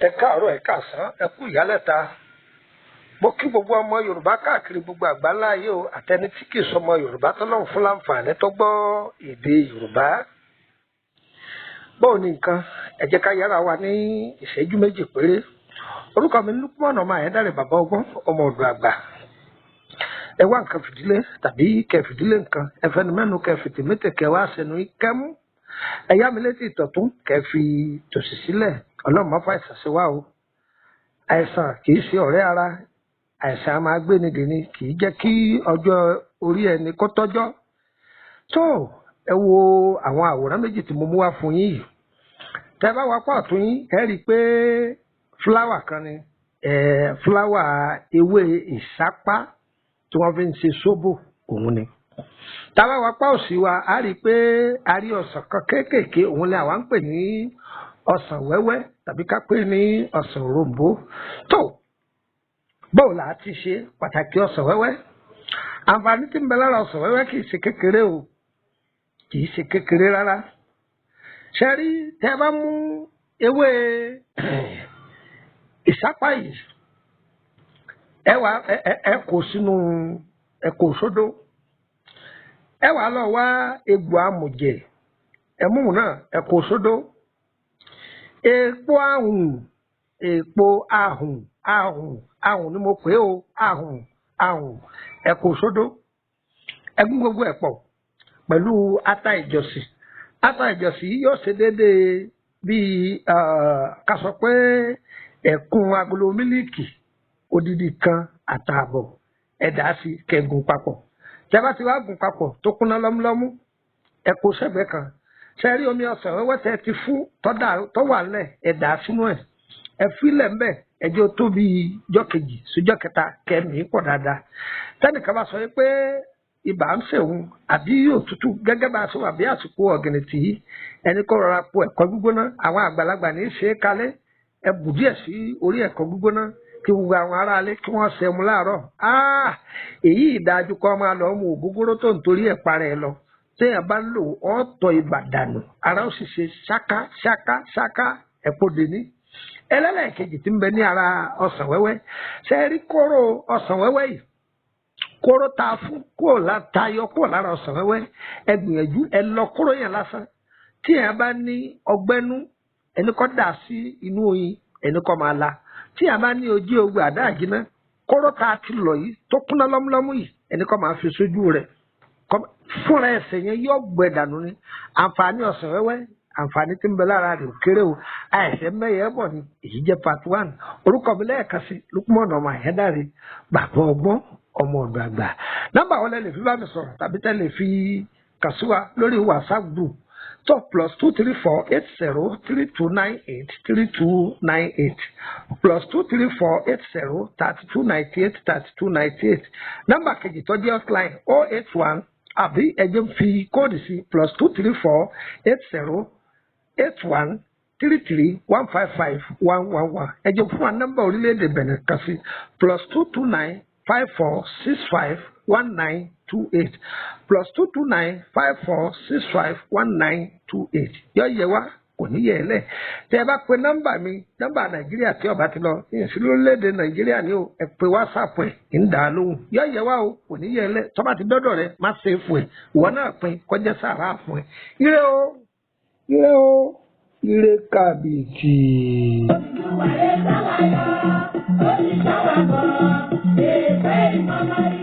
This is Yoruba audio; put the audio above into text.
Ẹ káàárọ̀ ẹ káàsán ẹ kú ìyálẹ̀ta mo kí gbogbo ọmọ Yorùbá káàkiri gbogbo àgbáńlá ayé o àtẹni tí kì í sọmọ Yorùbá tọ́lọ́run fún láǹfààní tó gbọ́ èdè Yorùbá bóò ní nǹkan ẹ jẹ́ ká yára wa ní ìṣẹ́jú méjì péré orúkọ mi ní Lukman ọmọ Ayédáre bàbá ọgbọ́n ọmọ ọ̀dọ̀ àgbà ẹ wá nǹkan fìdílé tàbí kẹ fìdílé nǹkan ẹ fẹnu mẹ́nu kẹ fìtìmẹ́tẹ̀ kẹ wá sẹnu kẹ́mú ẹ yá mi létí ìtọ̀tún kẹ fi tòsì sílẹ̀ Ọlọ́run má fà àìsàn sí wa o àìsàn kì í ṣe ọ̀rẹ́ ara àìsàn a máa gbé ni dèni kì í jẹ́ kí ọjọ́ orí ẹni kó tọ́jọ́ tó ẹ wo àwọn àwòrán méjì tí mo mú wá fún yín yìí tẹ́ bá wá pọ̀ tún yín ẹ rí i pé fúláwà kan ni fúláwà ewé ìsápá tí wọ́n fi ń ṣe sóbò òun ni tá bá wá pọ̀ sí wa a rí i pé a rí ọsàn kan kéékèèké òun ni àwa ń pè ní ọsàn wẹ́wẹ́ tàbí ká pè ní ọsàn òrombó tó báwo la ti ṣe pàtàkì ọsàn wẹ́wẹ́ àǹfààní tí ń bẹ lára ọsàn wẹ́wẹ́ kì í ṣe kékeré o kì í ṣe kékeré rárá ṣe rí tẹ́ bá mú ewé ìsápá yìí ẹ kó sínú ẹ kó sódó ẹ wá lọ wá egbò amùjẹ ẹmú náà ẹ kó sódó èèpo ahùn ni mo pè ó ahùn ẹ kó sódó ẹ gún gbogbo ẹ̀ pọ̀ pẹ̀lú ata ìjọsìn yóò ṣe déédéé bíi ká sọ pé ẹ̀kún agolo mílíìkì odidi kan àtààbọ̀ ẹ dà á sí kẹgùn papọ̀ tí a bá ti wá gùn papọ̀ tó kúnná lọ́múlọ́mú ẹ kó sẹ́gbẹ̀ẹ́ kan ṣe rí omi ọsàn wẹ́wẹ́ tẹ́ ti fún tó wà nílẹ̀ ẹ dà á sínú ẹ̀ ẹ fílẹ̀ ńbẹ̀ ẹjọ́ tó bí jọ́ kejì síjọ́ kẹta kẹ́mi pọ̀ dáadáa tẹ́nìkan bá sọ pé ibà ń ṣèwọ̀n àbí òtútù gẹ́gẹ́ bá a ṣe wà bí àsìkò ọ̀gìnìtì yìí ẹni kó rọra po ẹ̀kọ́ gbígbóná àwọn àgbàlagbà ní í ṣe é kalẹ̀ ẹ bù díẹ̀ sí orí ẹ̀kọ́ gbígbóná kí gbogbo àwọn aráalé kí wọ́n ṣe mu láàárọ̀ èyí ìdájú kọ́ máa lọ mú ògógóró tó ń torí ẹ̀ parẹ́ lọ téèyàn bá ń lò ọ́ tọ́ ibà dànù ara ó sì ṣe ṣáká ẹ̀pọ̀ dèní ẹlẹ́lẹ́kejì tí ń bẹ ní ara ọsàn wẹ́wẹ́ ṣe rí kóró ọsàn wẹ́wẹ́ yìí kóró ta fún tayọ kúrò lára ọsàn wẹ́wẹ́ ẹ gbìyànjú ẹ lọ kóró yẹn lásán tí èèyàn bá ní ọgbẹ́nú ẹni kọ́ dà sí inú oyin ẹni kọ́ máa la tí èèyàn bá ní ojú ogun àdá àjínà kóró ta ti lọ yìí tó kúnná lọ́múlọ́mú yìí ẹni kọ́ máa fi sójú rẹ̀ fúnra ẹsẹ̀ yẹn yóò gbẹ dànù ni àǹfààní ọsàn wẹ́wẹ́ àǹfààní tí ń bẹ lára rẹ̀ kéré o àìsàn mẹ́yẹ bọ̀ ni èyí jẹ́ part 1 orúkọ mi lẹ́ẹ̀kan sí Lukman ọmọ Ayédáre bàbá ọgbọ́n ọmọ ọ̀dọ̀ àgbà nọ́mbà wọlé lè fi bá mi sọ̀rọ̀ tàbí tẹ́ lè fi kàn sí wa lórí WhatsApp group tó +2348032983298 +2348032983298 nọ́mbà kejì tó jẹ́ hotline 081 àbí ẹjẹ ń fi kóòdù sí +234808133155111 ẹjẹ fún wa nọ́mbà orílẹ̀-èdè Benin kan sí +22954651928 +22954651928 yọ yẹ wá kò ní yẹ ẹ lẹ tẹ ẹ bá pe nọ́mbà mi nọ́mbà Nàìjíríà tí ọba ti lọ ìyẹnsí lórílẹ̀-èdè Nàìjíríà ni o ẹ pe WhatsApp ẹ ń dà á lóhùn yọ yẹ wá o kò ní yẹ ẹ lẹ tọ́ba ti dọ́dọ̀ rẹ má ṣe é fún ẹ ìwọ náà pin kọjá sàrà fún ẹ ire o ire kàbìtì. Ìwúlò